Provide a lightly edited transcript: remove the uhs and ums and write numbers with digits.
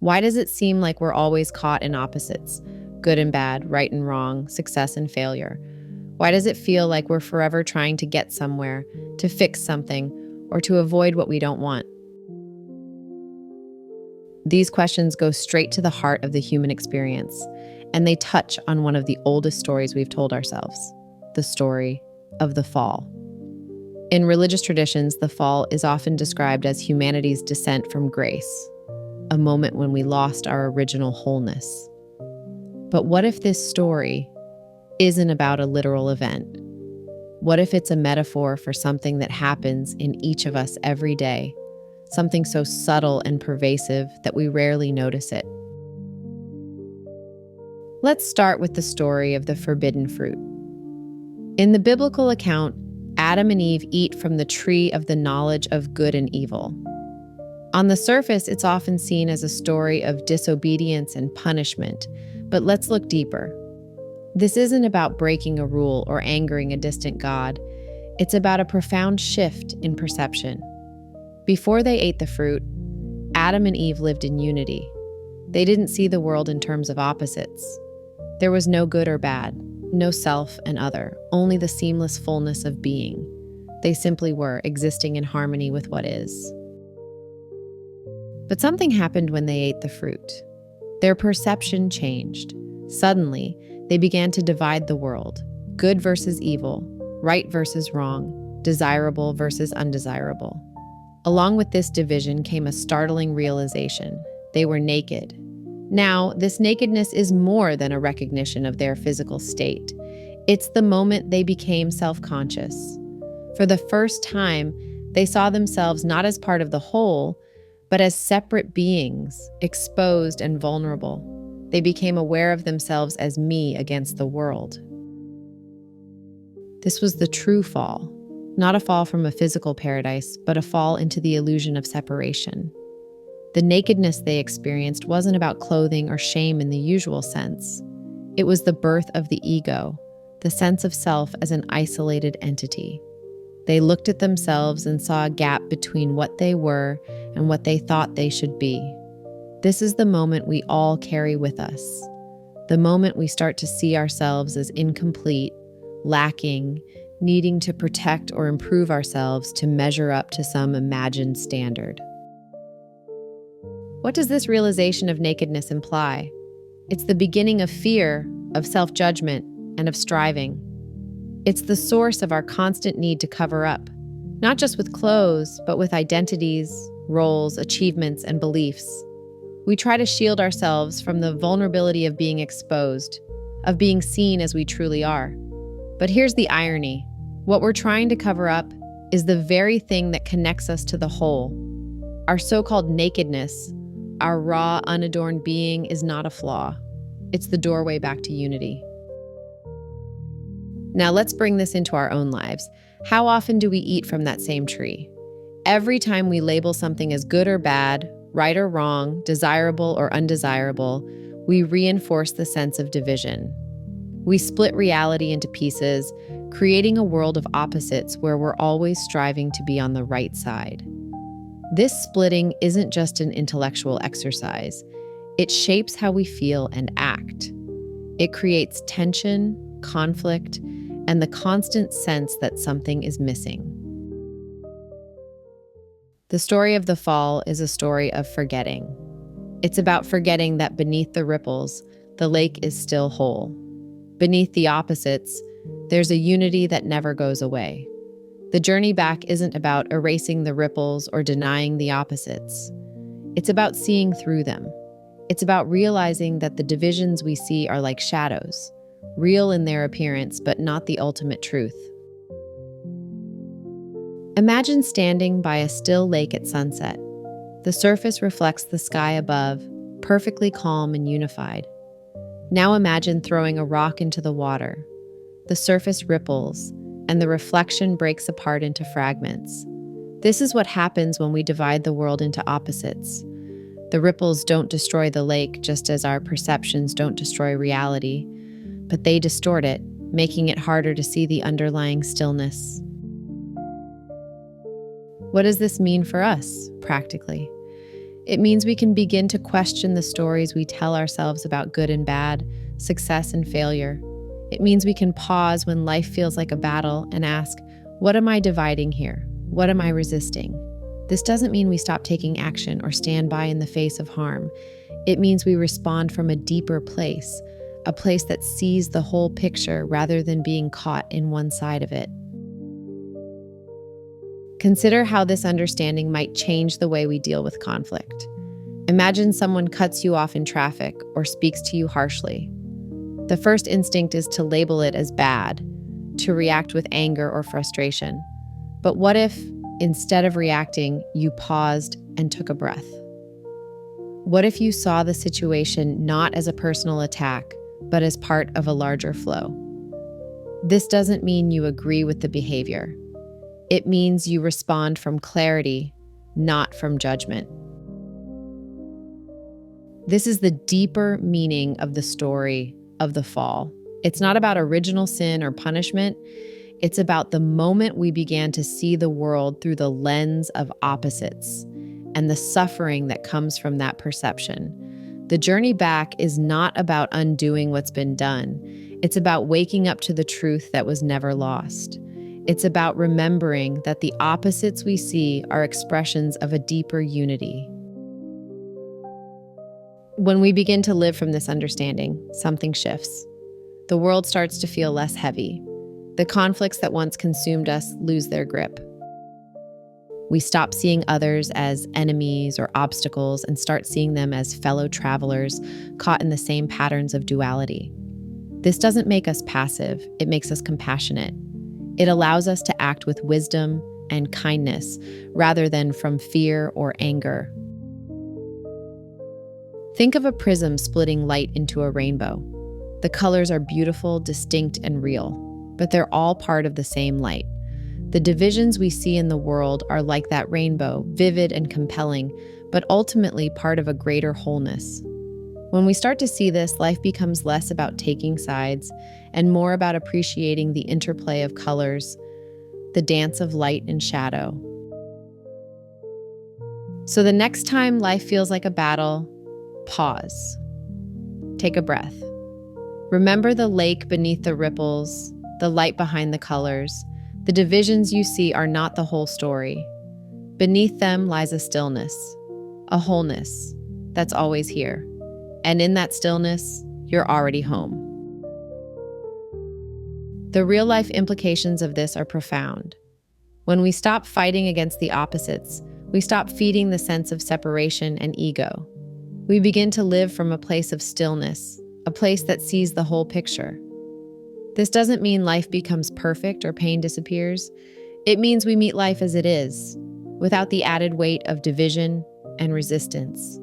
Why does it seem like we're always caught in opposites? Good and bad, right and wrong, success and failure. Why does it feel like we're forever trying to get somewhere, to fix something, or to avoid what we don't want? These questions go straight to the heart of the human experience, and they touch on one of the oldest stories we've told ourselves, the story of the fall. In religious traditions, the fall is often described as humanity's descent from grace, a moment when we lost our original wholeness. But what if this story isn't about a literal event? What if it's a metaphor for something that happens in each of us every day, something so subtle and pervasive that we rarely notice it? Let's start with the story of the forbidden fruit. In the biblical account, Adam and Eve eat from the tree of the knowledge of good and evil. On the surface, it's often seen as a story of disobedience and punishment, but let's look deeper. This isn't about breaking a rule or angering a distant God. It's about a profound shift in perception. Before they ate the fruit, Adam and Eve lived in unity. They didn't see the world in terms of opposites. There was no good or bad, no self and other, only the seamless fullness of being. They simply were, existing in harmony with what is. But something happened when they ate the fruit. Their perception changed. Suddenly, they began to divide the world, good versus evil, right versus wrong, desirable versus undesirable. Along with this division came a startling realization. They were naked. Now, this nakedness is more than a recognition of their physical state. It's the moment they became self-conscious. For the first time, they saw themselves not as part of the whole, but as separate beings, exposed and vulnerable. They became aware of themselves as me against the world. This was the true fall, not a fall from a physical paradise, but a fall into the illusion of separation. The nakedness they experienced wasn't about clothing or shame in the usual sense. It was the birth of the ego, the sense of self as an isolated entity. They looked at themselves and saw a gap between what they were and what they thought they should be. This is the moment we all carry with us, the moment we start to see ourselves as incomplete, lacking, needing to protect or improve ourselves to measure up to some imagined standard. What does this realization of nakedness imply? It's the beginning of fear, of self-judgment, and of striving. It's the source of our constant need to cover up, not just with clothes, but with identities, roles, achievements, and beliefs. We try to shield ourselves from the vulnerability of being exposed, of being seen as we truly are. But here's the irony. What we're trying to cover up is the very thing that connects us to the whole. Our so-called nakedness, our raw, unadorned being, is not a flaw. It's the doorway back to unity. Now let's bring this into our own lives. How often do we eat from that same tree? Every time we label something as good or bad, right or wrong, desirable or undesirable, we reinforce the sense of division. We split reality into pieces, creating a world of opposites where we're always striving to be on the right side. This splitting isn't just an intellectual exercise. It shapes how we feel and act. It creates tension, conflict, and the constant sense that something is missing. The story of the fall is a story of forgetting. It's about forgetting that beneath the ripples, the lake is still whole. Beneath the opposites, there's a unity that never goes away. The journey back isn't about erasing the ripples or denying the opposites. It's about seeing through them. It's about realizing that the divisions we see are like shadows, real in their appearance, but not the ultimate truth. Imagine standing by a still lake at sunset. The surface reflects the sky above, perfectly calm and unified. Now imagine throwing a rock into the water. The surface ripples, and the reflection breaks apart into fragments. This is what happens when we divide the world into opposites. The ripples don't destroy the lake, just as our perceptions don't destroy reality, but they distort it, making it harder to see the underlying stillness. What does this mean for us, practically? It means we can begin to question the stories we tell ourselves about good and bad, success and failure. It means we can pause when life feels like a battle and ask, what am I dividing here? What am I resisting? This doesn't mean we stop taking action or stand by in the face of harm. It means we respond from a deeper place, a place that sees the whole picture rather than being caught in one side of it. Consider how this understanding might change the way we deal with conflict. Imagine someone cuts you off in traffic or speaks to you harshly. The first instinct is to label it as bad, to react with anger or frustration. But what if, instead of reacting, you paused and took a breath? What if you saw the situation not as a personal attack, but as part of a larger flow? This doesn't mean you agree with the behavior. It means you respond from clarity, not from judgment. This is the deeper meaning of the story of the fall. It's not about original sin or punishment. It's about the moment we began to see the world through the lens of opposites and the suffering that comes from that perception. The journey back is not about undoing what's been done. It's about waking up to the truth that was never lost. It's about remembering that the opposites we see are expressions of a deeper unity. When we begin to live from this understanding, something shifts. The world starts to feel less heavy. The conflicts that once consumed us lose their grip. We stop seeing others as enemies or obstacles and start seeing them as fellow travelers caught in the same patterns of duality. This doesn't make us passive, it makes us compassionate. It allows us to act with wisdom and kindness rather than from fear or anger. Think of a prism splitting light into a rainbow. The colors are beautiful, distinct, and real, but they're all part of the same light. The divisions we see in the world are like that rainbow, vivid and compelling, but ultimately part of a greater wholeness. When we start to see this, life becomes less about taking sides and more about appreciating the interplay of colors, the dance of light and shadow. So the next time life feels like a battle, pause. Take a breath. Remember the lake beneath the ripples, the light behind the colors. The divisions you see are not the whole story. Beneath them lies a stillness, a wholeness that's always here. And in that stillness, you're already home. The real-life implications of this are profound. When we stop fighting against the opposites, we stop feeding the sense of separation and ego. We begin to live from a place of stillness, a place that sees the whole picture. This doesn't mean life becomes perfect or pain disappears. It means we meet life as it is, without the added weight of division and resistance.